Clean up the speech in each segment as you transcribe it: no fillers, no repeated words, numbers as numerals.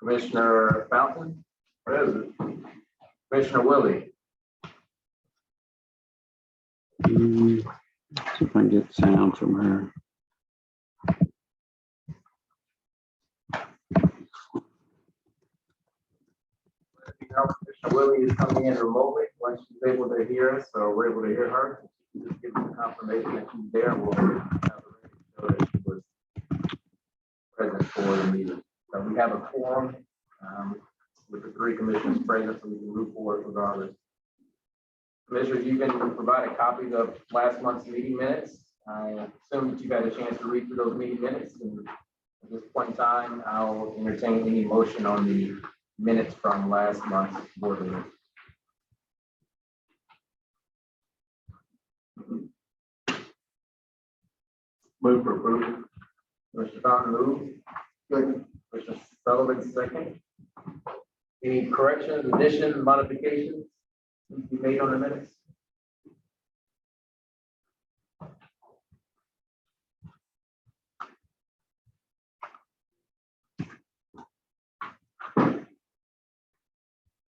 Commissioner Fountain, present. Commissioner Willie, See if I can get sound from her. Commissioner Willie is coming in remotely. Once she's able to hear us, or we're able to hear her, just give us confirmation that she's there. We'll have her show that she was present for the meeting. So we have a quorum with the 3 commissioners present, so we can move forward regardless. Commissioners, you've been provided copies of last month's meeting minutes. I assume that you've had a chance to read through those meeting minutes. And at this point in time, I'll entertain any motion on the minutes from last month's board meeting. Move for approval. Commissioner Fountain move. Second. Commissioner Sullivan second. Any corrections, additions, modifications need to be made on the minutes?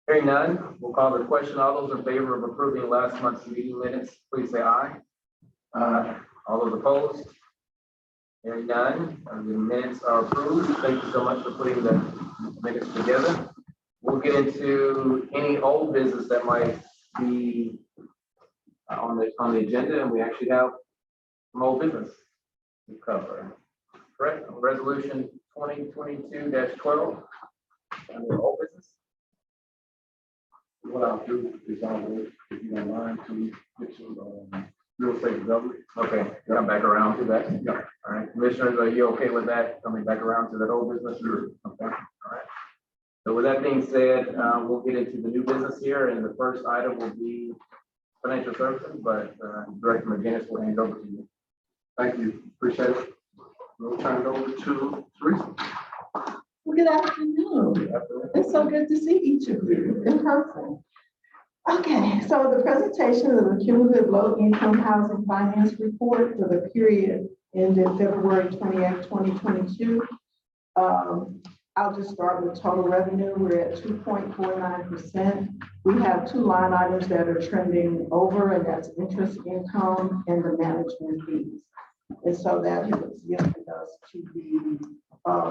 Hearing none, we'll call the question. All those in favor of approving last month's meeting minutes, please say aye. All those opposed? Hearing none, the minutes are approved. Thank you so much for putting the minutes together. We'll get into any old business that might be on the agenda, and we actually have some old business to cover. Correct? Resolution 2022-12 under old business. What I'll do is if you don't mind, to get to real estate development. Okay, come back around to that. Yeah. All right, commissioners, are you okay with that? Coming back around to that old business? Sure. Okay, all right. So with that being said, we'll get into the new business here, and the first item will be financial services, but Director McGinnis will hand over to you. Thank you. Appreciate it. We'll turn it over to Teresa. Well, good afternoon. It's so good to see each of you in person. Okay, so the presentation of the cumulative low-income housing finance report for the period ended February 28, 2022. I'll just start with total revenue. We're at 2.49%. We have 2 line items that are trending over, and that's interest income and the management fees. And so that has given us to be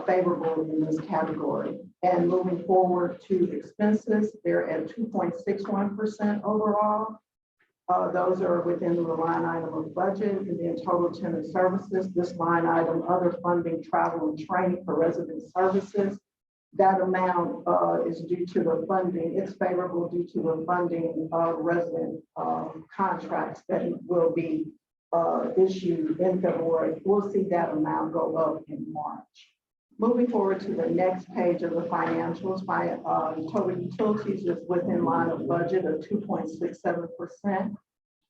favorable in this category. And moving forward to expenses, they're at 2.61% overall. Those are within the line item of budget, and then total tenant services, this line item, other funding, travel and training for resident services. That amount is due to the funding. It's favorable due to the funding of resident contracts that will be issued in February. We'll see that amount go up in March. Moving forward to the next page of the financials, total utilities is within line of budget of 2.67%.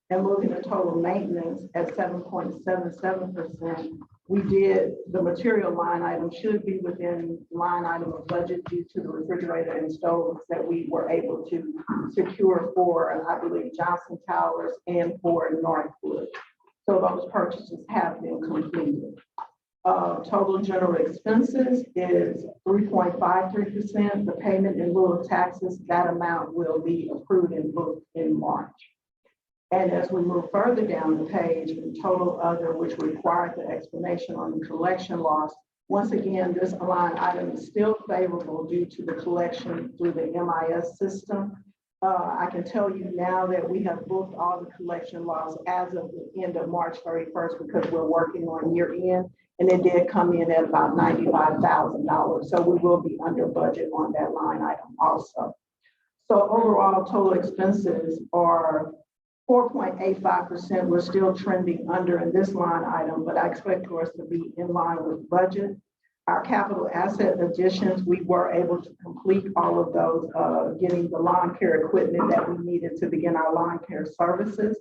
And moving to total maintenance at 7.77%. The material line item should be within line item of budget due to the refrigerator and stoves that we were able to secure for, I believe, Johnson Towers and for Northwood. So those purchases have been completed. Total general expenses is 3.53%. The payment in lieu of taxes, that amount will be approved and booked in March. And as we move further down the page, the total other, which required the explanation on the collection loss, once again, this line item is still favorable due to the collection through the MIS system. I can tell you now that we have booked all the collection loss as of the end of March 31st because we're working on year end, and it did come in at about $95,000. So we will be under budget on that line item also. So overall, total expenses are 4.85%. We're still trending under in this line item, but I expect for us to be in line with budget. Our capital asset additions, we were able to complete all of those, getting the lawn care equipment that we needed to begin our lawn care services.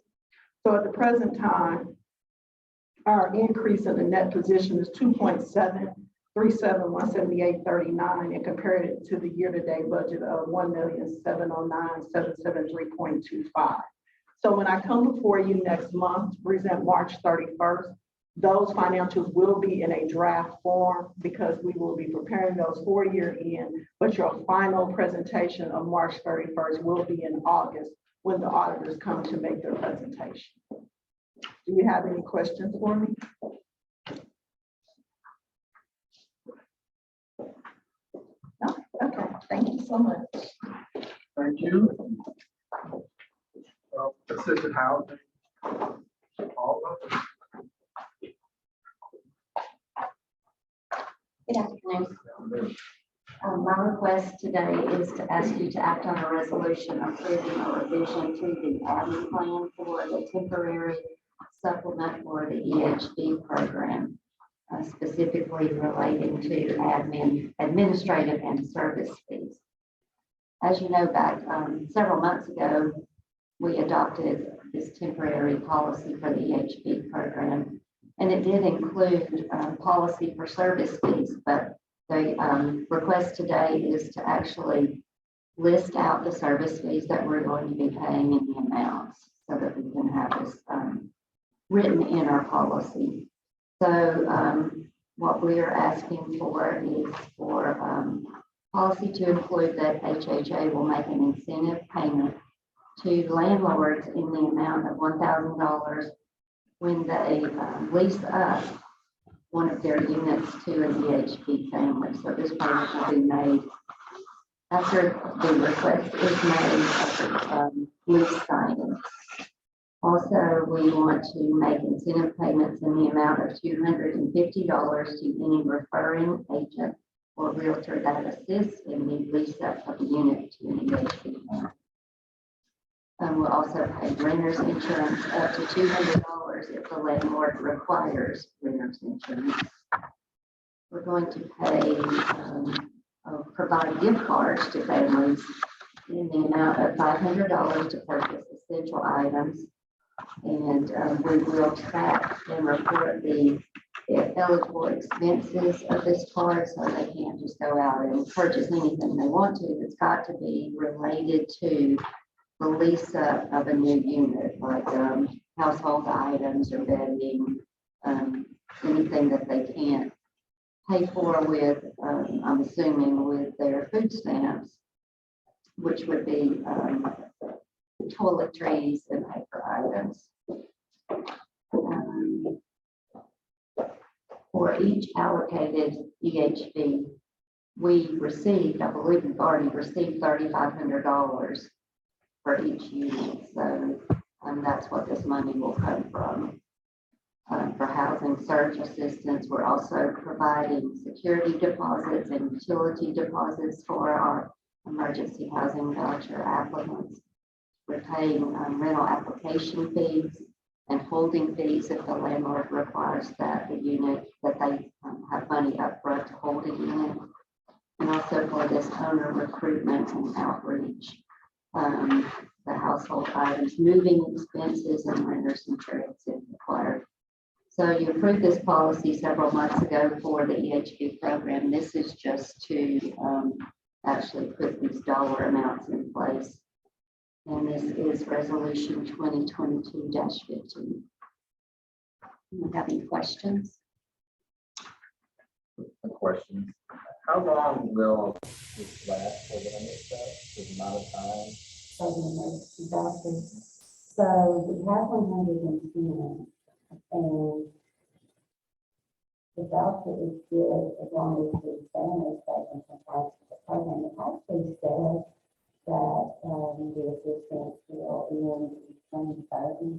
So at the present time, our increase in the net position is 2.737,178.39 and compared it to the year-to-date budget of 1,709,773.25. So when I come before you next month to present March 31st, Those financials will be in a draft form because we will be preparing those for year end, but your final presentation of March 31st will be in August when the auditors come to make their presentation. Do you have any questions for me? No? Okay, thank you so much. Thank you. Assisted housing. All of them. Good afternoon. My request today is to ask you to act on a resolution approving a revision to the admin plan for the temporary supplement for the EHB program, specifically relating to administrative and service fees. As you know, back several months ago, we adopted this temporary policy for the EHB program, and it did include policy for service fees, but the request today is to actually list out the service fees that we're going to be paying and the amounts so that we can have this written in our policy. So what we are asking for is for policy to include that HHA will make an incentive payment to landlords in the amount of $1,000 when they lease up one of their units to an EHP family. So this payment will be made after the request is made after lease signing. Also, we want to make incentive payments in the amount of $250 to any referring agent or realtor that assists in the lease up of the unit to an EHP family. We'll also pay renter's insurance up to $200 if the landlord requires renter's insurance. We're going to pay, provide gift cards to families in the amount of $500 to purchase essential items. And we will track and report the eligible expenses of this card so they can't just go out and purchase anything they want to. It's got to be related to the lease up of a new unit, like household items or bedding, anything that they can't pay for with, I'm assuming with their food stamps, which would be toiletries and paper items. For each allocated EHB, we received, I believe we've already received $3,500 for each unit. So that's what this money will come from. For housing surge assistance, we're also providing security deposits and utility deposits for our emergency housing voucher applicants. We're paying rental application fees and holding fees if the landlord requires that the unit, that they have money up front to hold a unit. And also for this owner recruitment and outreach, the household items, moving expenses, and renter's insurance if required. So you approved this policy several months ago for the EHB program. This is just to actually put these dollar amounts in place. And this is resolution 2022-15. Do you have any questions? A question. How long will this last for the the amount of time? So we have 110, and the voucher is good as long as the family stays in compliance with the program. It actually says that the assistance will end in 2030,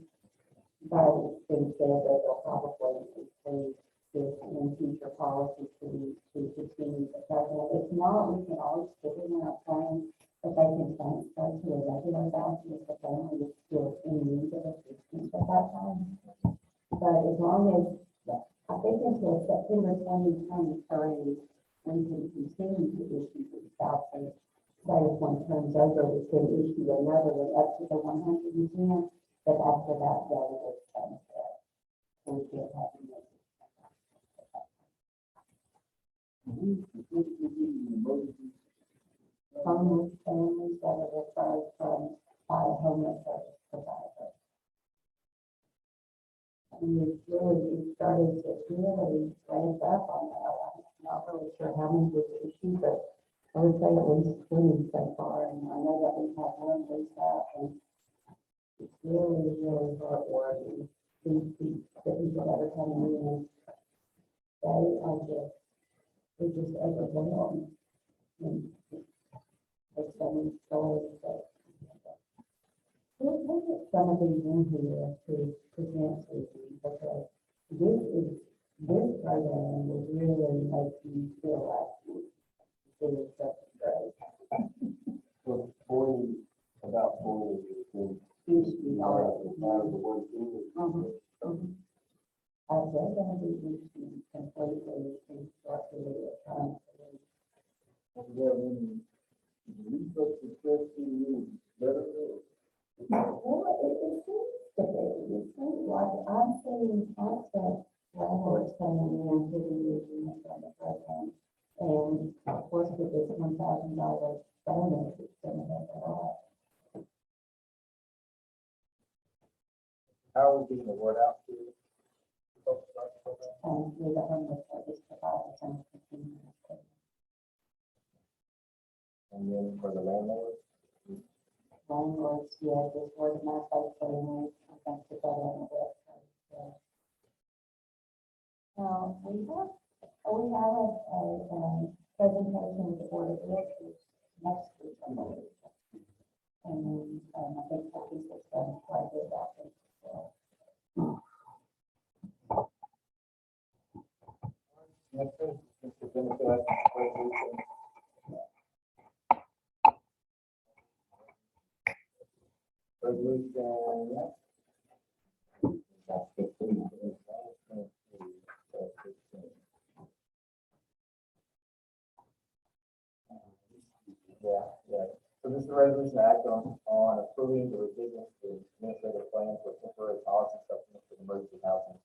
but it's been said that they'll probably include this in future policies to continue the program. If not, we can always put it in our plan that they can transfer to a regular voucher if the family is still in need of assistance at that time. But as long as, I think until September 2023, we can continue to issue these vouchers. Say if one turns over, we can issue another one up to the 110, but after that, day it's sunset. We can't have it. Homeless families that are referred from by a homeless service provider. it's really starting to really ramp up on that. I'm not really sure how many was issued, but I would say at least 20 so far. And I know that we've had one lease out, and it's really, really heartwarming. The people that are coming in, they're just overwhelmed. And there's so many stories that we'll get some of these in here to present to you, because this program will really make you feel like you're doing something great. So about 40 is Usually, out of the work. they're gonna be reaching completely and structurally at times. Was there any research success in better? Well, it seems to be, it seems like I'm seeing constant landlords coming in to the using the program. And of course, with this $1,000 bonus, it's gonna help a lot. How are we getting the word out to folks about the program? With the homeless service providers and consumers. And then for the landlords? Landlords, yeah, just organize by family, I think put that on the website. Yeah. We have a presentation with the Board of Directors next week, I believe. And I think that this is done quite good about this. So, Next thing, Mr. Benefit, resolution. Resolution. That's 15. Yeah. So this is a resolution to act on approving the revisions to administrative plan for temporary policy supplement for the emergency housing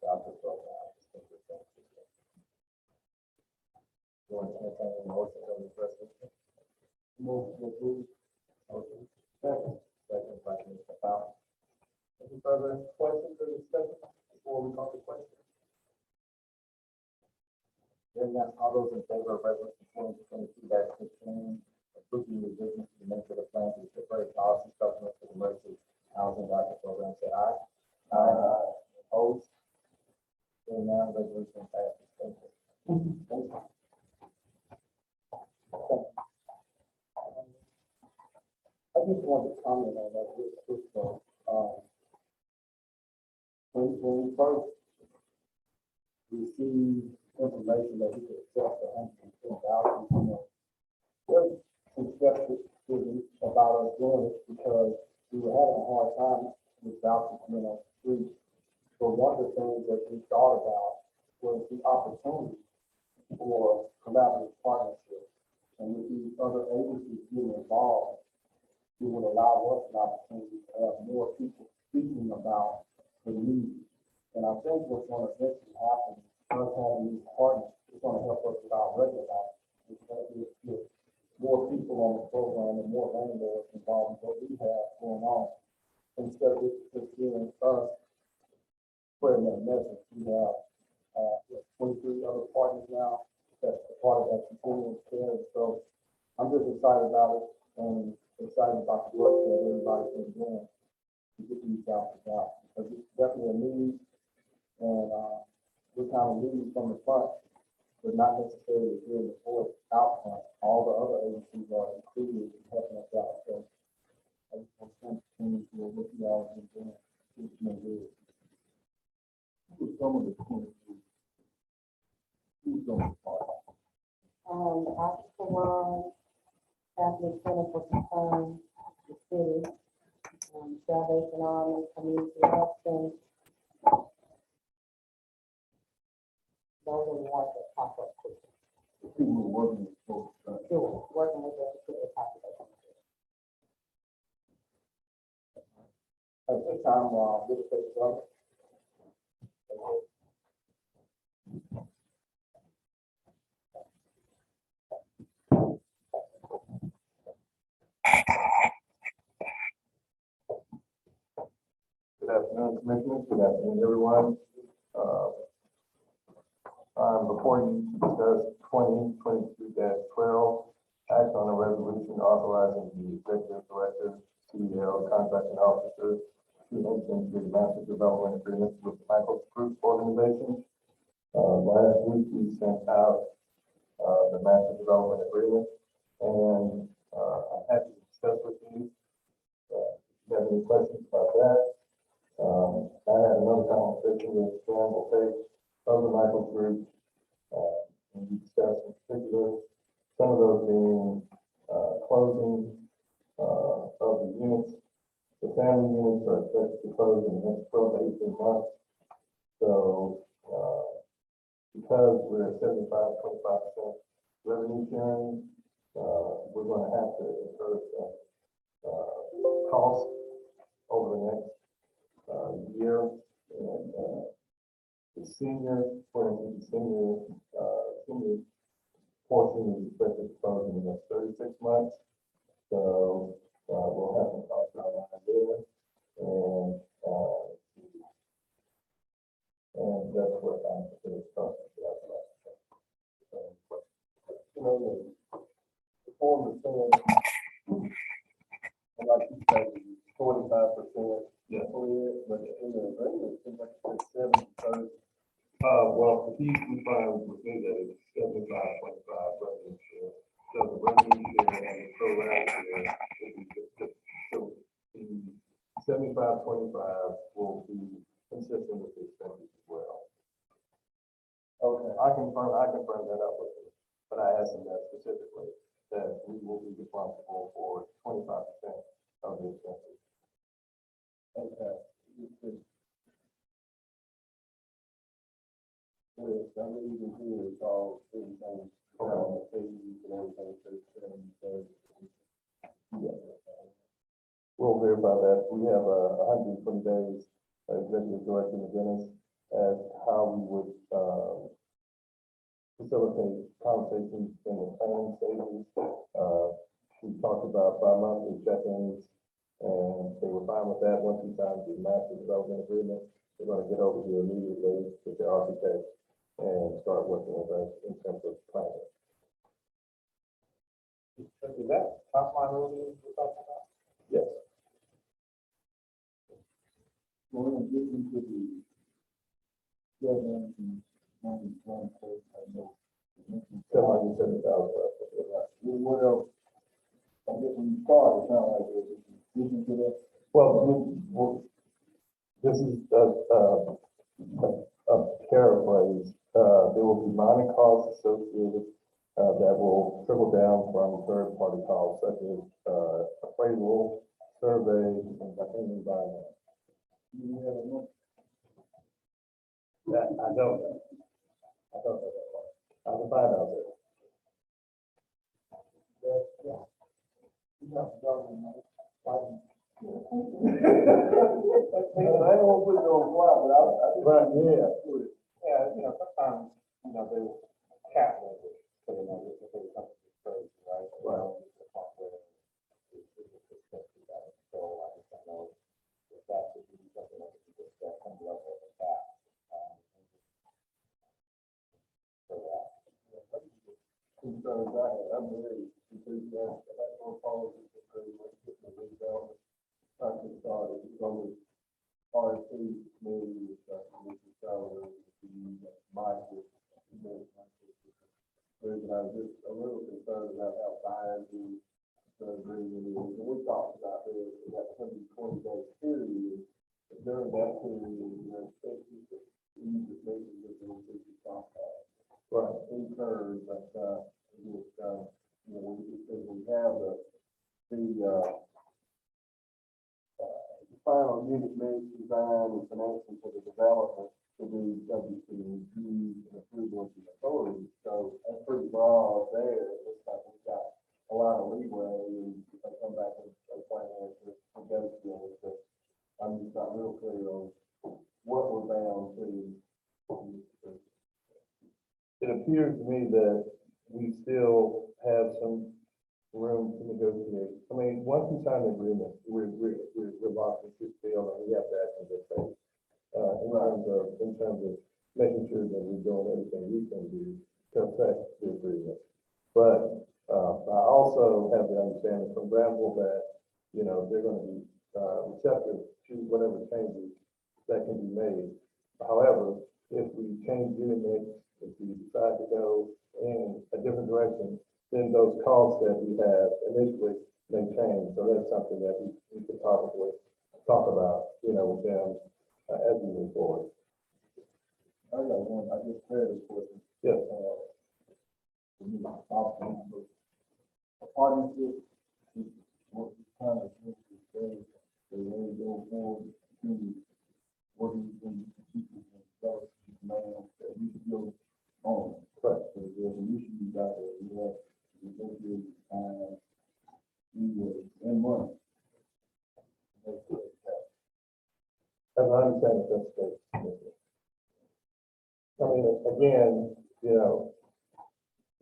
voucher program. You want to entertain a motion on this resolution? Motion to approve. Motion. Second by Mr. Powell. Any further questions or discussion before we call the question? Hearing none, all those in favor of resolution 2022-15, approving the revisions to the administrative plan for the temporary policy supplement for the emergency housing voucher program, say aye. Aye. Opposed? Hearing none, resolution passes. Thank you. Thank you. I just want to comment on that real quick though. When we first received information that we could accept $110,000, there's some skepticism about us doing it because we were having a hard time with vouchers being on the street. So one of the things that we thought about was the opportunity for collaborative partnership. And with these other agencies getting involved, it would allow us an opportunity to have more people speaking about the need. And I think what's going to eventually happen, us having these partners, is going to help us with our regular life. It's going to get more people on the program and more landlords involved in what we have going on. Instead of just hearing us spreading that message, we have 23 other partners now that's a part of that continuum care. So I'm just excited about it and excited about the work that everybody's been doing to get these vouchers out, because it's definitely a need, and we're kind of leading from the front, but not necessarily hearing the voice out front. All the other agencies are included in helping us out. So I just want to continue to what you all have been doing. It's been good. Who's some of the 23? Who's on the part? After Catholic Clinical Concern, the city, Salvation Army, Community Action. Those are the ones that pop up quickly. People who are working with folks. Sure, working with the particular population. At this time, we'll take the vote. Good afternoon. afternoon, Commissioners. Good afternoon, everyone. Before you discuss 2022-12, act on a resolution authorizing the executive director, CEO, contracting officer to enter into master development agreements with Michael Group organization. Last week, we sent out the master development agreement, and I'm happy to discuss with you. If you have any questions about that? I had another conversation with Campbell Page of the Michael Group, and we discussed in particular some of those being closing of the units. The family units are expected to close in the next 12 to 18 months. So because we're at 75-25% revenue sharing, we're going to have to incur some costs over the next year. And the senior, for instance, the senior portion is expected to close in the next 36 months. So we'll have some costs on that there. And that's what I'm going to talk about. You know, the form is saying, like you said, 45%. Yeah. But in the agreement, it's like 70-30. Well, he's fine with me that it's 75-25 revenue share. So the revenue share and the pro rata share will be so the 75-25 will be consistent with the expenses as well. Okay, I can firm that up with you, but I asked him that specifically, that we will be responsible for 25% of the expenses. Okay. Yes, I mean, even here, it's all things, fees and everything, yeah. We'll verify that. We have 120 days, Executive Director McGinnis, as how we would facilitate conversations in the planning stages. We talked about bi-monthly check-ins, and they were fine with that. Once we signed the master development agreement, we're going to get over here immediately with the architect and start working with us in terms of planning. Is that top line revenue we're talking about? Yes. We're going to get into the and 770,000. What else? I guess when you start, it's not like this. Well, this is a paraphrase. There will be minor costs associated that will trickle down from third-party costs such as appraisal, survey, and environment. That I don't know. I don't know that part. I can find out there. Yeah. I don't want to put it on fly, but right, yeah. Yeah, you know, sometimes, you know, they cap it, so you know, if they come to crazy, right? Well, so I just don't know if that should be something that could be discussed on the level of the cap. Concerns I have, I'm very enthusiastic about more policies that very much get the redevelopment. I can start it, it's only RFP committee, Mr. Salary, Mike, but I'm just a little concerned about how bad the agreement is. And we talked about this, that 120-day period, but during that period, you know, especially the making this contract. Right, incurred, but you know, because we have the final unit mix design and financing for the development to be subject to the review and approval of the authority. So that's pretty broad there. It's like we've got a lot of leeway, and if I come back and plan to negotiate, but I'm just not real clear on what we're bound to. It appears to me that we still have some room to negotiate. I mean, once we sign the agreement, we're locked into this deal and we have to act in good faith. In terms of making sure that we're doing everything we can do to affect the agreement. But, I also have the understanding from Granville that, you know, they're gonna be, receptive to whatever changes that can be made. However, if we change unit mix, if we decide to go in a different direction, then those costs that we have initially may change. So that's something that we could probably talk about, you know, with them as we move forward. I got one, I just heard this question. Yes. A partnership, what kind of things you say, they really go forward to what do you think people can develop, man, that we should go on. But there's an issue out there, we have to negotiate time, and money. As I understand it, that's great. I mean, again, you know,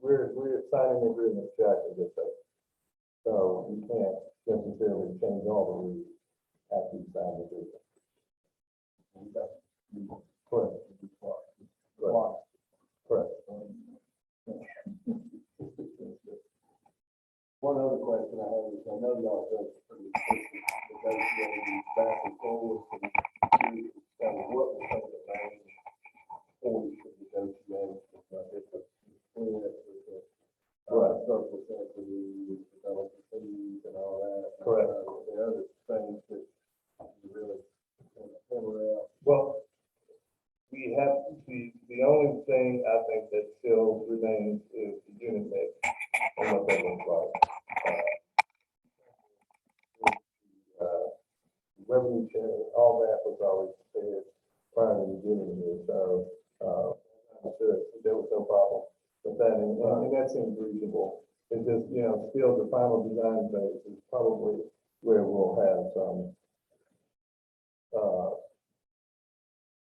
we're signing an agreement to act in good faith. So we can't necessarily change all the rules after we sign the agreement. Correct. Correct. Correct. One other question I have is, I know y'all done pretty negotiating back and forth, and what was some of the main points of negotiations? Right, surplus equity, development fees and all that. Correct. The other things that you really hammer out. Well, we have, the only thing I think that still remains is the unit mix and what that looks like. Revenue sharing, all that was always said prior to the beginning of this, so, I'm sure there was no problem with that, and that seems reasonable. It's just, you know, still the final design phase is probably where we'll have some,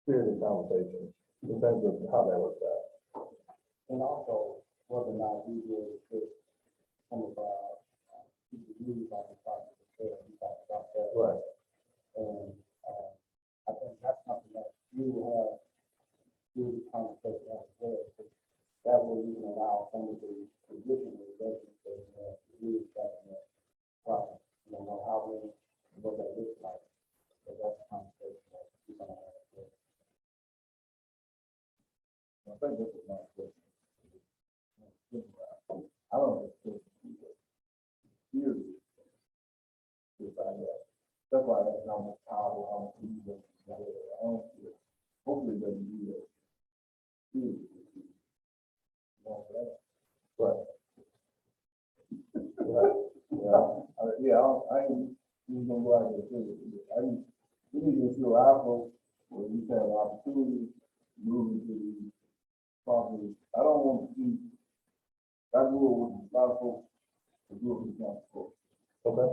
spirited conversations in terms of how that works out. And also, whether or not we will fit some of our, PPUs on the project, we talked about that. Right. And, I think that's something that you will have through the conversation as well. That will even allow some of the traditional residents to use that project. You know, how we, what that looks like. So that's a conversation that we're gonna have. I think this is my question. I don't know if it's serious. That's why that's not much power on TV. Hopefully they can do that. But I ain't even gonna go out there and say it. We need to ensure our folks, where we have an opportunity, moving to the property. I don't want to see, I grew up with a lot of folks who grew up in the council. Okay.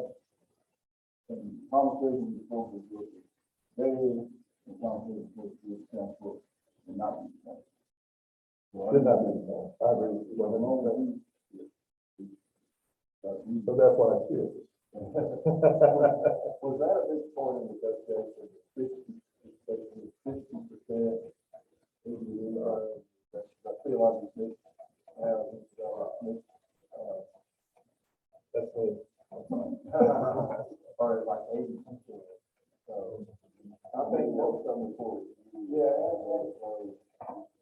And conversations with folks is good. They, and conversations with the council, and not be the same. Should not be the same. I agree with you. Well, the moment that so that's why I feel. Was that a big point in the negotiation? 50%? I feel like it's big. That's it. Or like 80%. So I think that's something for you.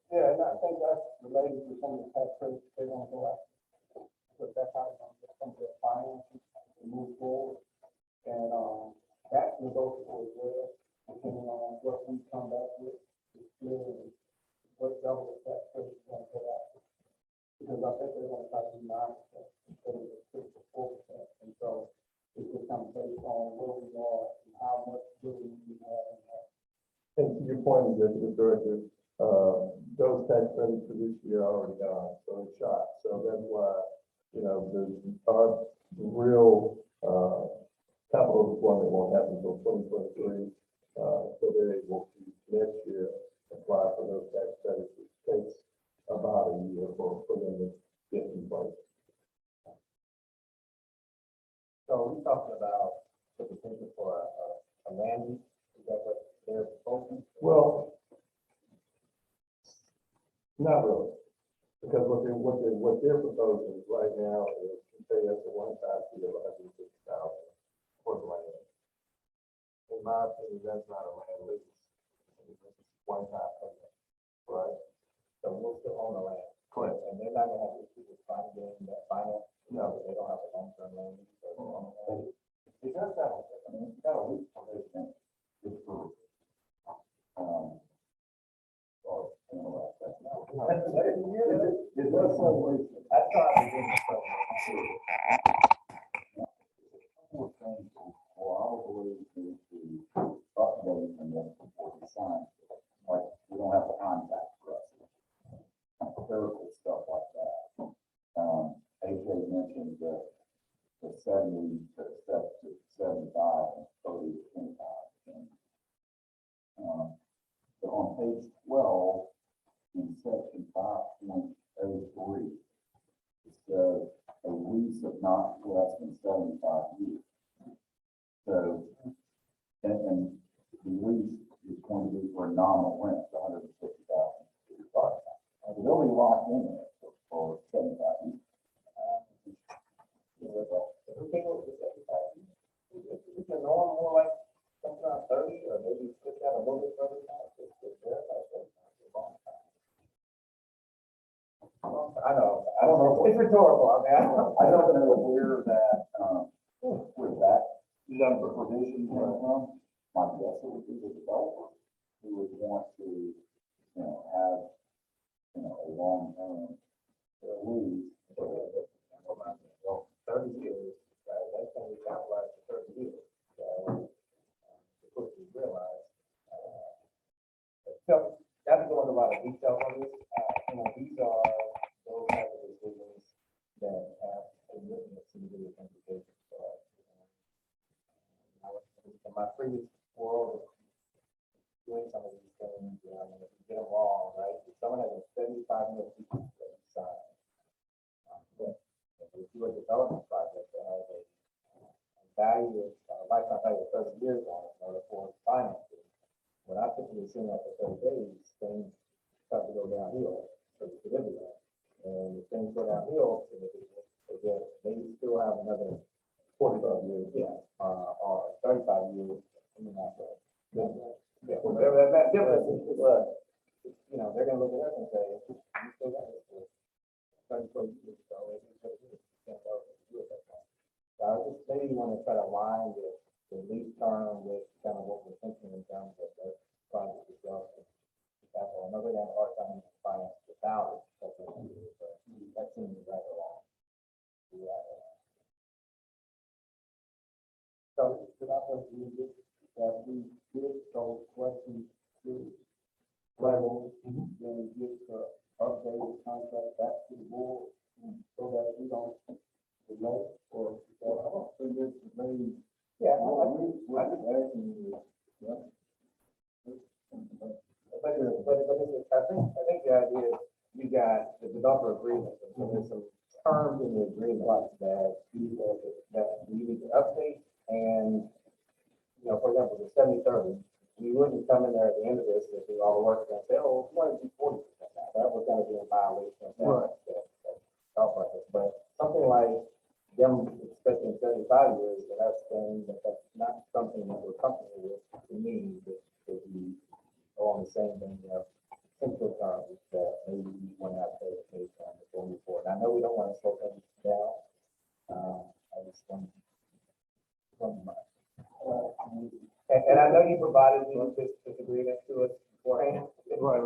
Yeah, and I think that's related to some of the tax credits they want to go out. But that's how it's going to get some of their finances to move forward. And that's negotiable as well, depending on what we come back with, what government tax credits going to put out. Because I think they're going to try to do 9% instead of the 6 or 4%. And so it's just kind of based on where we are and how much building we have in that. And to your point, Executive Director, those tax credits for this year are already gone, so it's shot. So that's why, you know, our real capital deployment won't happen until 2023. So they're able to next year apply for those tax credits, which takes about a year for them to get in place. Not really, because what they're proposing right now is to pay us a one-time fee of $150,000 for the land. In my opinion, that's not a land lease. It's just one-time payment, right? So we'll still own the land. Correct. And they're not gonna have issues with finding that finance, no, they don't have a long-term land lease. So they own the land. It does have, I mean, it's got a lease provision. It's for, or, you know, that's not. It does say lease. I thought it didn't say. Couple of things for our belief is to update and then before we sign. Like, we don't have to contact for us. Clerical stuff like that. HJ mentioned the 70 to 75 and 30 to 25. And, so on page 12, in section 5.03, it says a lease of not less than 75 years. So, and the lease is going to be for a nominal rent, $150,000. It's only locked in there for 75 years. We can norm more like sometimes 30 or maybe just have a little bit further now. I know, I don't know. It's rhetorical. I mean, I don't know where that, where that number provision came from. My guess it would be the developer who would want to, you know, have, you know, a long-term lease. 30 years, right? That's going to be capitalized for 30 years. So, of course, you realize, so that's going to a lot of detail on this. You know, these are those type of decisions that have significant implications for us. In my previous world of doing some of these things, you know, if you get them wrong, right? If someone has a 75-year lease that you sign, but if you do a development project that has a value, lifetime value of 30 years on it in order for financing, when I typically see after 30 days, things start to go downhill pretty significantly. And if things go downhill, they still have another 45 years, or 35 years. I mean, not that. Yeah, whatever that difference is, you know, they're gonna look at us and say, you still got this for 34 years, so it is what it is. You can't go do it that way. So I just maybe want to try to align the lease term with kind of what we're thinking in terms of the project itself. Example, another than hard time to finance without it, that seems right along. Yeah. So, should I just read this, that we give those questions to level, then give the updated contract back to the board, so that we don't delay or, I don't think this is maybe. Yeah, I just asking you, yeah. I think the idea is you got the developer agreement, and so there's some terms in the agreement that you need to update. And, you know, for example, the 70-30, we wouldn't come in there at the end of this and do all the work and say, oh, we want to do 40% now. That was going to be a violation of that thought process. But something like them expecting 35 years, and that's saying that that's not something that we're comfortable with. To me, that we go on the same thing, you know, simple terms that maybe we want to have clarification on before we move forward. And I know we don't want to slow things down. I just want to. And I know you provided me with this agreement to us beforehand. Right.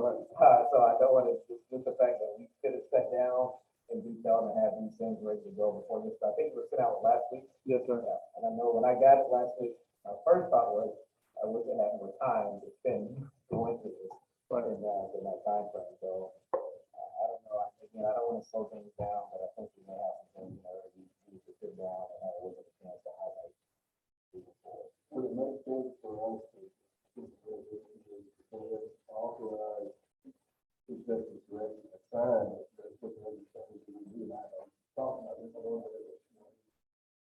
So I don't want to dismiss the fact that we could have sat down in detail and have these things ready to go before this. I think we were sent out last week. Yes, sir. Yeah. And I know when I got it last week, my first thought was I wish I had more time to spend going through this in that time frame. So I don't know. Again, I don't want to slow things down, but I think we may have some things that we need to sit down and have a little bit of chance to highlight. Would it make sense for us to authorize executive direction to sign that put everything we do? Talking about this a little bit.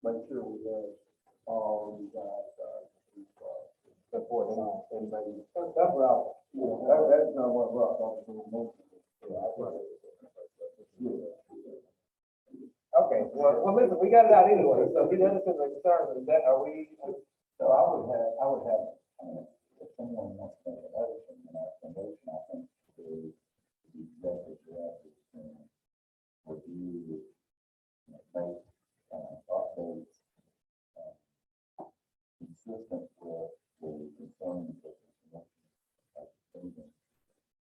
Make sure we have all you guys support anybody. That's what that's not what Rock mentioned. Okay, well, listen, we got it out anyway, so if he doesn't have a concern, is that, are we? So I would have, if someone wants to make a motion, and I think the executive director can review, make, updates, consistent with the concerns of the commission,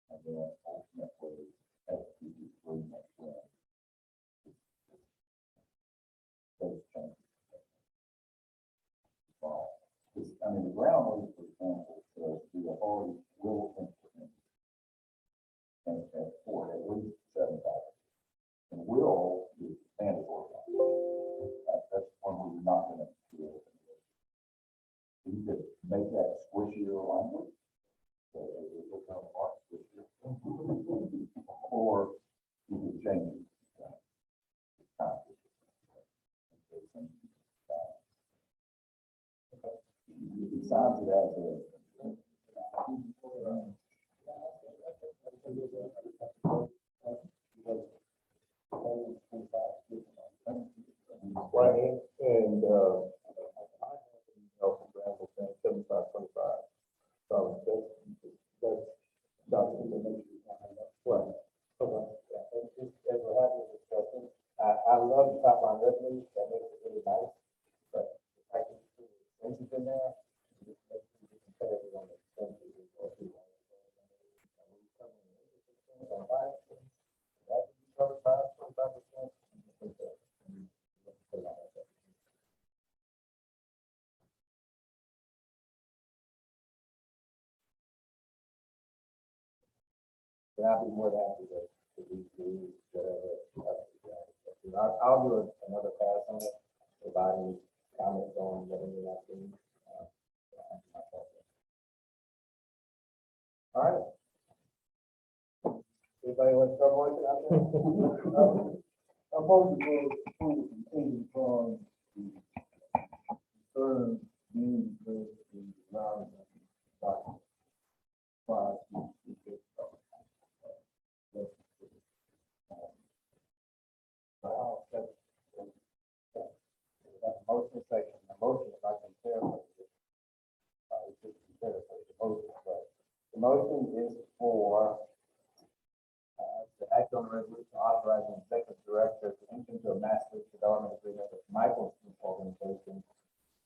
and then ultimately, execute the agreement with those changes. I mean, the ground rules, for example, says the authority will implement and for at least 7,000. And will is mandatory. That's one we're not going to do. You could make that squishier language. So it will become more squishier. Or you could change it. Besides that, right, and help from Granville saying 75-25. So that's documented. Well, okay, yeah, it's just, as we're having a discussion, I love the top line revenue, that makes it really nice, but I can see the expenses in there. Just make sure you compare it on the expenses and what we want. That would be covered 25%. And I'll be more than happy to redo whatever. I'll do another pass on it, providing comments on whatever you're asking. All right. Anybody want to start voicing out there? I'm supposed to continue from the third meeting with the round of five. Motion section, the motion, if I can paraphrase it, the motion is for the act on the resolution authorizing the executive director to enter into a master development agreement with Michael's organization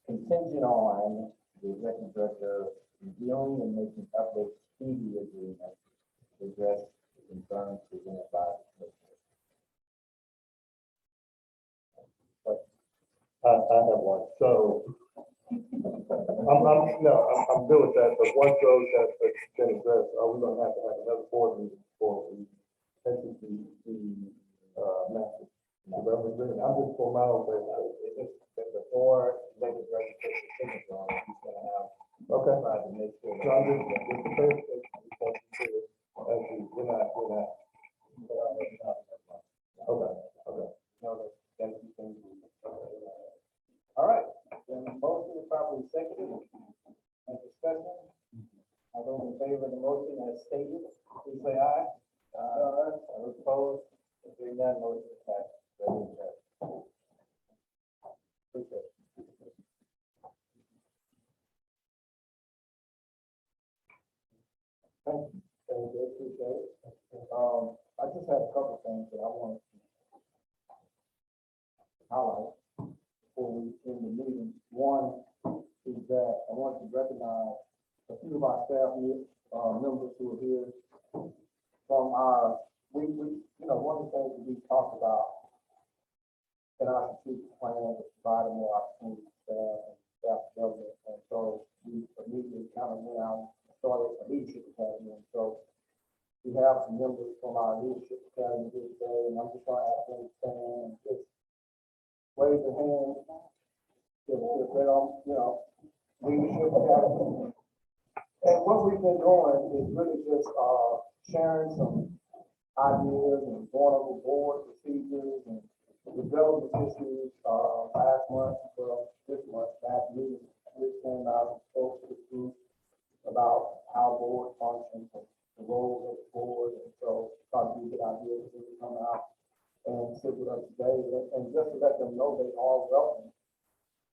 contingent on the executive director reviewing and making updates to the agreement to address the concerns presented by the commissioner. I have one, so I'm good with that, but once those have been addressed, are we gonna have to have another board meeting before we execute the master development agreement? I'm just for my own sake. Before executive director takes the signature on it, he's gonna have Okay. try to make sure. So I'm just prepared to actually, we're not. Okay. No, that's things. All right, then the motion is probably seconded. And discussion. All those in favor of the motion as stated, please say aye. Aye. Those opposed, hearing none, motion is passed. Appreciate it. Thank you. Appreciate it. I just had a couple things that I wanted to highlight before we end the meeting. One is that I want to recognize a few of our staff members who are here from our, we, one of the things that we talked about in our strategic plan was providing more opportunities to staff and staff development. And so we immediately kind of went out and started a leadership academy. And so we have some members from our leadership academy here today, and I'm just going to ask them to stand and just raise their hand. If they don't, leadership academy. And what we've been doing is really just sharing some ideas and going over board procedures and development issues. Last month, last meeting, we came out and spoke to the group about how board functions and the role of the board. And so, thought it'd be and just to let them know they are welcome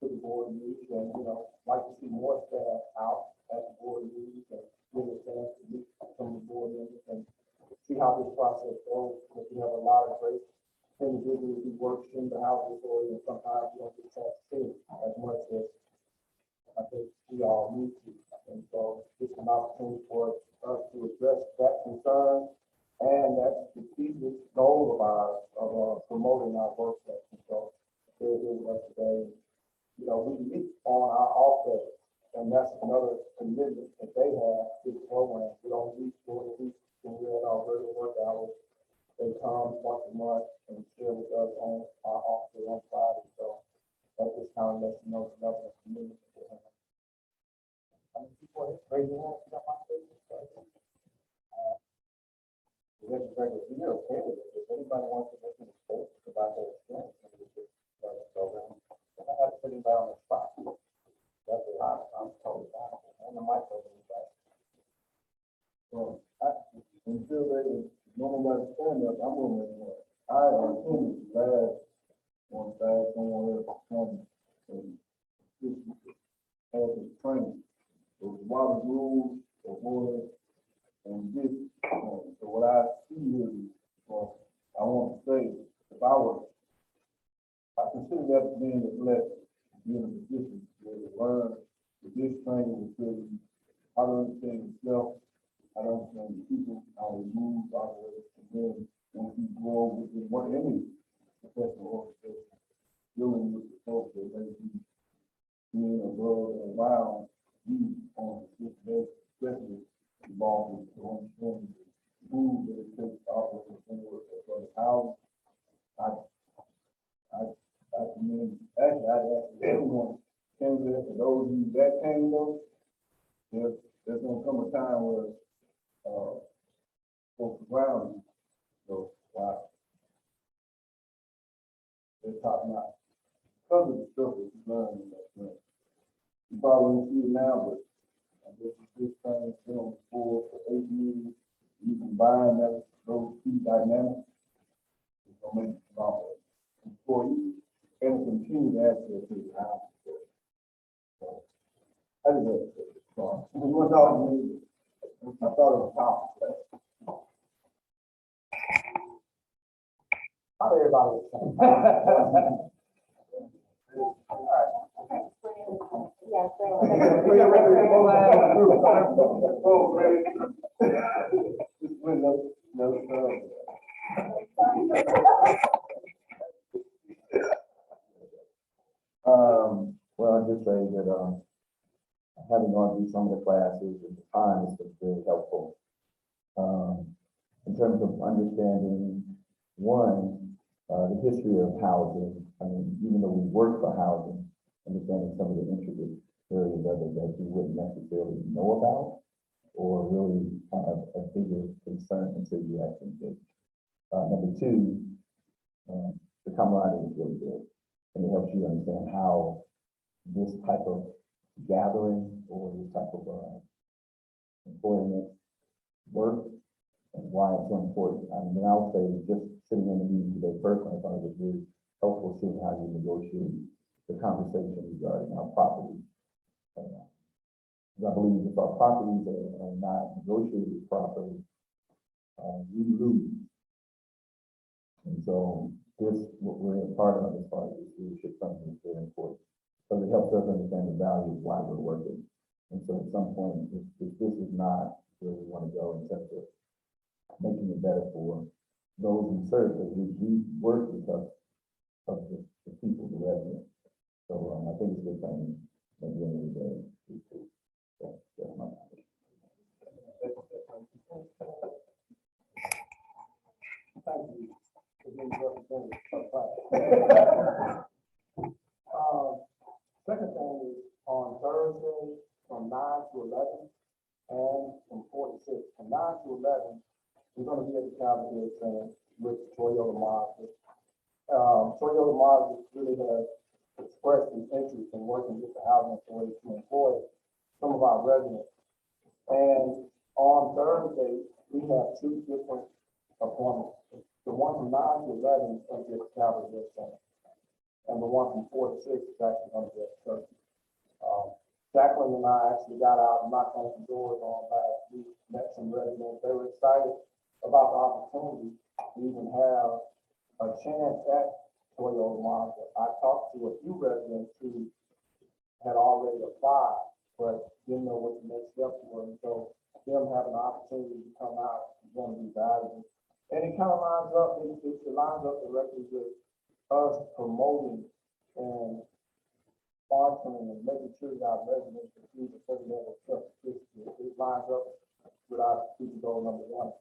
to the board meetings, and, you know, like to see more staff out at the board meetings and give a chance to meet some of the board members and see how this process goes, because we have a lot of great individuals who work in the housing authority, and sometimes we don't get a chance to see it as much as I think we all need to. And so it's an opportunity for us to address that concern, and that's the key goal of ours, of promoting our work session. So they're here with us today. You know, we meet on our off days, and that's another commitment that they have to the program. We don't meet during the week when we're at our regular work hours. They come once a month and share with us on our off day on Friday. So that just kind of lets you know the level of commitment that they have. I mean, people raise their hands, you got my face. You're okay with it. If anybody wants to make a mistake about their experience in this program, I have to put anybody on the spot. That's what I'm totally down. And the mic over anybody. So until they don't understand that, I'm going to, I attended last one fast somewhere from and just had the training. So while the rules of order and this, so what I see here is, I want to say, if I were, I consider that being a blessing, being in a position to learn with this training, because I don't understand yourself, I don't understand the people, how they move, operate, and then when you grow within what any professional organization, dealing with the folks that may be being above and around you on this day, especially involved with understanding the rules that it takes to operate in the house. I mean, actually, I'd ask everyone, candidate, for those of you that came though, there's gonna come a time where, folks around you, so, wow, they're top notch. Because of the stuff that you learn in that thing. You probably won't see it now, but I guess if this thing has been on the board for 8 years, you combine that, those two dynamics, it's gonna make it phenomenal for you and continue to access to the house. So, I just had to say it. So, it was all me. I thought it was powerful. How everybody is saying. Well, I'll just say that, having gone through some of the classes at the time has been very helpful. In terms of understanding, one, the history of housing. I mean, even though we work for housing, understanding some of the intricate areas of it that you wouldn't necessarily know about or really have a bigger concern until you actually engage. Number two, the camaraderie is really good, and it helps you understand how this type of gathering or this type of employment work and why it's so important. I mean, I'll say just sitting in the meeting today personally, I thought it was really helpful seeing how you negotiate the conversation regarding our properties. I believe if our properties are not negotiated properly, we lose. And so this, what we're a part of as far as this leadership something is very important. So it helps us understand the value of why we're working. And so at some point, if this is not where we want to go in terms of making it better for those who serve, because we work because of the people, the residents. So I think it's a good thing at the end of the day. So that's my knowledge. Thank you for being represented. Second thing is on Thursday from 9 to 11 and from 4 to 6. From 9 to 11, we're going to be at the Calvary Center with Toyota Mazda. Toyota Mazda really has expressed an interest in working with the housing authority to employ some of our residents. And on Thursday, we have 2 different appointments. The The one from 9 to 11 is going to be at the Calvary Dress Center. And the one from 4 to 6 is actually going to be at the church. Jacqueline and I actually got out and knocked on some doors on last week, met some residents. They were excited about the opportunity to even have a chance at Toyota Mazda. I talked to a few residents who had already applied, but didn't know what the next steps were. And so them having the opportunity to come out is going to be valuable. And it kind of lines up, it lines up directly with us promoting and sponsoring and making sure that our residents achieve a certain level of self-sufficiency. It lines up with our future goal number 1.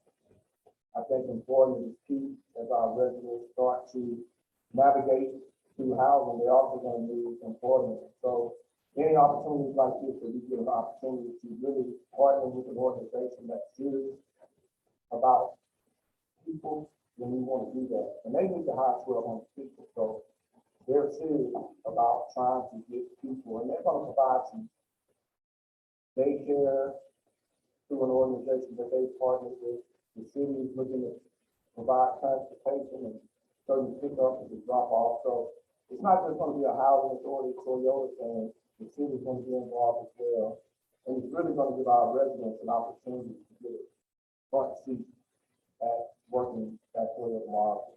I think employment is key as our residents start to navigate through housing. They're also going to need employment. So any opportunities like this, that we get an opportunity to really partner with an organization that's serious about people, then we want to do that. And they need to hire 1,200 people. So they're serious about trying to get people, and they're going to provide some daycare through an organization that they partner with. The city is looking to provide transportation and certain pickup and drop off. So it's not just going to be a housing authority, Toyota thing. The city is going to be involved as well. And it's really going to give our residents an opportunity to get a front seat at working at Toyota Mazda.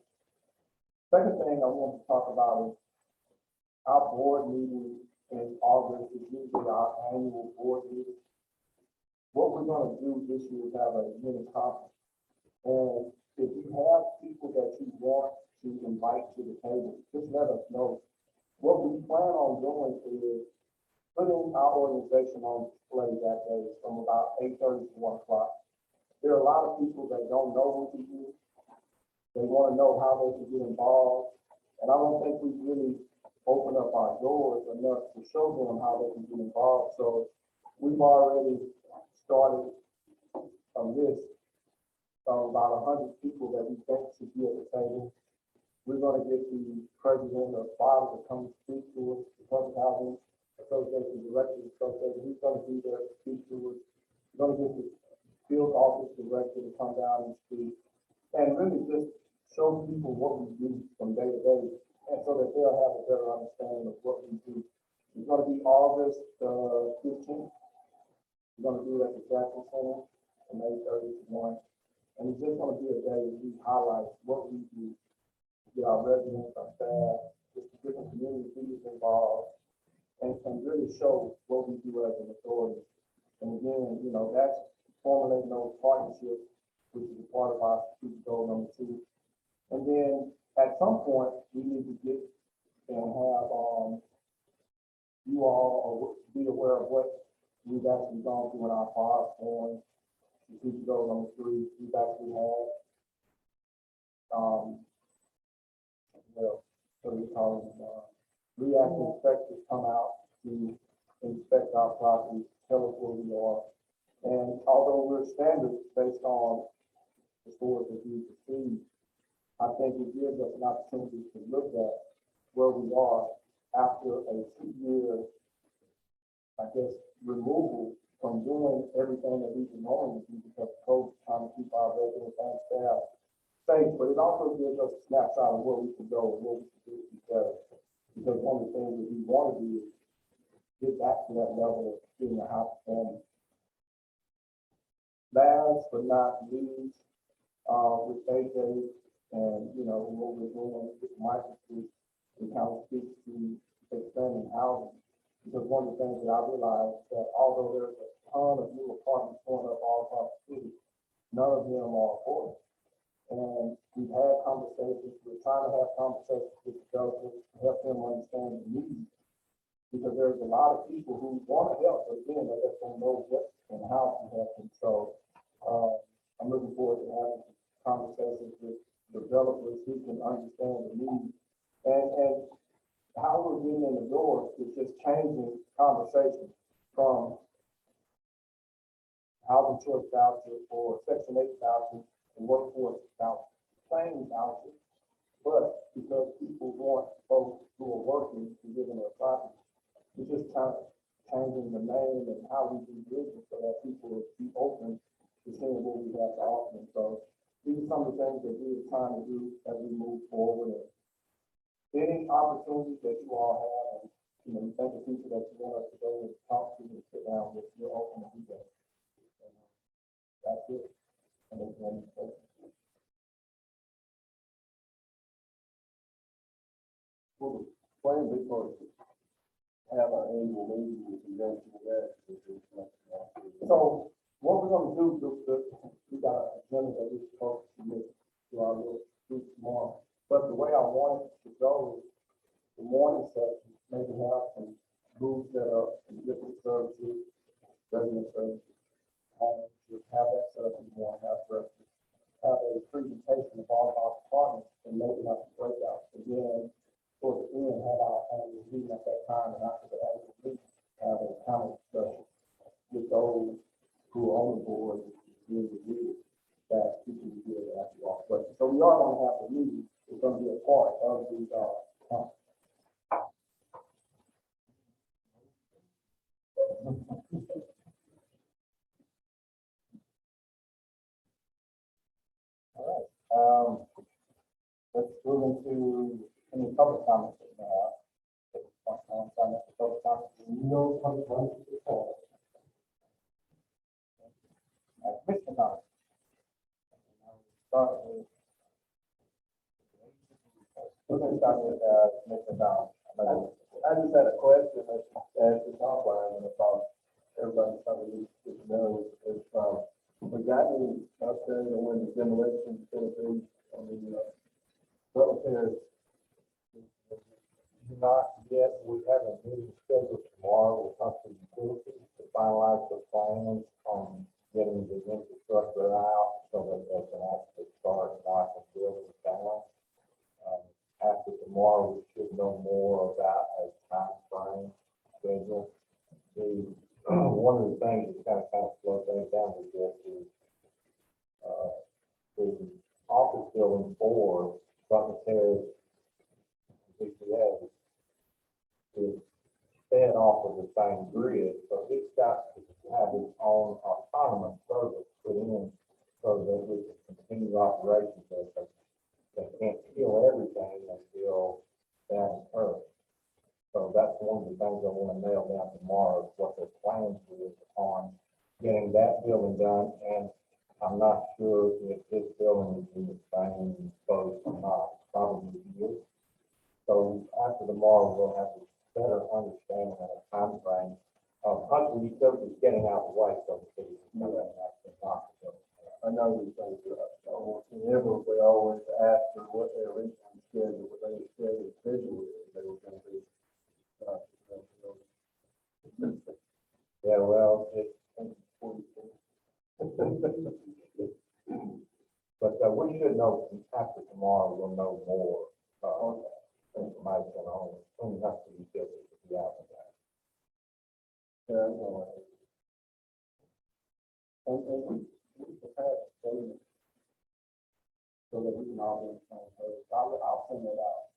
Second thing I want to talk about is our board meeting in August is usually our annual board meeting. What we're going to do this year is have a mini conference. And if you have people that you want to invite to the table, just let us know. What we plan on doing is putting our organization on display that day from about 8:30 to 1 o'clock. There are a lot of people that don't know what we do. They want to know how they can get involved. And I don't think we've really opened up our doors enough to show them how they can get involved. So we've already started a list of about 100 people that we think should be at the table. We're going to get the president of FILE to come speak to us, the Public Housing Association Director Association. He's going to be there to speak to us. We're going to get the field office director to come down and speak, and really just show people what we do from day to day, and so that they'll have a better understanding of what we do. It's going to be August 15th. We're going to do it at the Jackson Center from 8:30 to 1. And it's just going to be a day that we highlight what we do to get our residents, our staff, just the different community leaders involved, and really show what we do as an authority. And again, you know, that's formulating those partnerships, which is a part of our strategic goal number 2. And then at some point, we need to get and have you all be aware of what we've actually gone through in our past and strategic goal number 3. We've actually had what do you call them? Reactive inspectors come out to inspect our properties, tell us where we are. And although we're standard based on the scores that we receive, I think it gives us an opportunity to look at where we are after a 2-year, I guess, removal from doing everything that we've been wanting to do because COVID trying to keep our residents and staff safe. But it also gives us a snapshot of where we can go and what we can do to be better. Because one of the things that we want to do is get back to that level of being a high performer. Last but not least, with AJ and, you know, what we're doing with Michael Street, we kind of speak to expanding housing. Because one of the things that I realized that although there's a ton of new apartments going up all across the city, none of them are affordable. And we've had conversations, we're trying to have conversations with developers to help them understand the needs. Because there's a lot of people who want to help, but again, they just don't know what and how to help them. So I'm looking forward to having conversations with developers who can understand the needs. And how we're getting in the door is just changing conversation from housing choice voucher or Section 8 voucher and workforce voucher, same voucher, but because people want folks who are working to live in their property, we're just kind of changing the name and how we do business so that people will be open to seeing what we have to offer. So these are some of the things that we're trying to do opportunities that you all have, and, you know, you think of people that you want us to go and talk to and sit down with, you're open to do that. And, that's it. And then, well, the plan is for have our annual meeting with conjunction with that. So what we're gonna do, we got an agenda that we're supposed to submit to our little group tomorrow. But the way I want it to go is the morning session, maybe have some booths set up and different services, resident services. Just have that set up in the morning, have a presentation of all of our departments and maybe have a breakout. Again, towards the end, have our annual meeting at that time, and after the annual meeting, have a county discussion with those who are on the board, being reviewed, that people will be able to ask you all questions. So we are gonna have the meeting, it's gonna be a part of the, council. All right, let's move into any public comments that we have. Sign up for public comments. No public comments at all. Commissioner comments. Start with. We're gonna start with, Commissioner Brown. I just had a question as this outline about everybody coming to know if, we got any upstairs and when the demolition is gonna be on the, cemetery. Not yet, we have a meeting scheduled tomorrow with Hudson Utilities to finalize the plans on getting the infrastructure out so that they can actually start knocking buildings down. After tomorrow, we should know more about a time frame schedule. One of the things that kind of slow things down with this is, the office building for cemetery HHA is fed off of the same grid, so it's got to have its own autonomous service put in so that we can continue operations there. They can't kill everything until that occurs. So that's one of the things I want to nail down tomorrow, is what their plans is on getting that building done. And I'm not sure if this building is in the same boat or not, probably is. So after tomorrow, we'll have a better understanding of the time frame of Hudson Utilities getting out of the way, so the city can go ahead and actually knock it. I know these things, whenever they always ask for what their original schedule, what they said the schedule is, they were gonna be. Yeah, well, but we should know after tomorrow, we'll know more, information on Hudson Utilities to be out of that. And we prepare a statement so that we can all be on the same page. I'll send it out.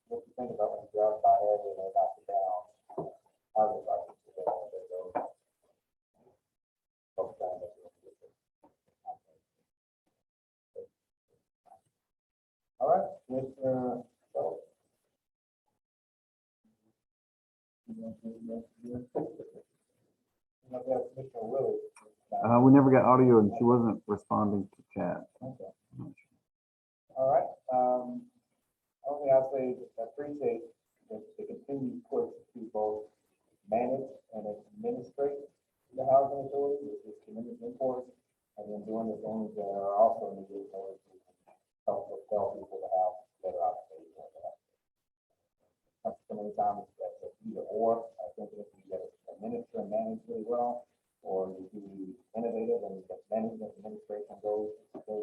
What you think about when you drive by heavy and they knock it down? I would like to see that one day go. All right, Mr. So. Commissioner Willis. We never got audio and she wasn't responding to chat. Okay. All right, only I'll say is I appreciate the continued push to both manage and administrate the housing authority, which is tremendous important, and then doing the things that are also needed in order to help propel people to have better opportunities. So many times that's either or. I think if you get administer and manage really well, or you be innovative and the management administration goes to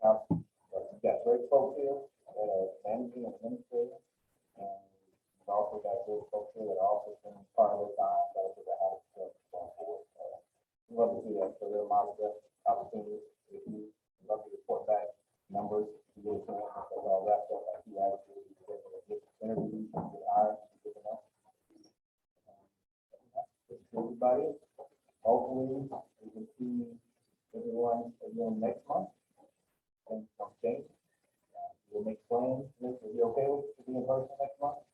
help. But you've got great folks here that are managing and administrating, and you've also got good folks here that are also spending part of their time that are how to going forward. Love to see that. So there are a lot of opportunities. If you love to report back numbers, you get a chance to say all that stuff like you actually get interviews, get hired, get to know. Everybody, hopefully we can see everyone again next month. And some change. explain, Mr. You okay with it to be in person next month?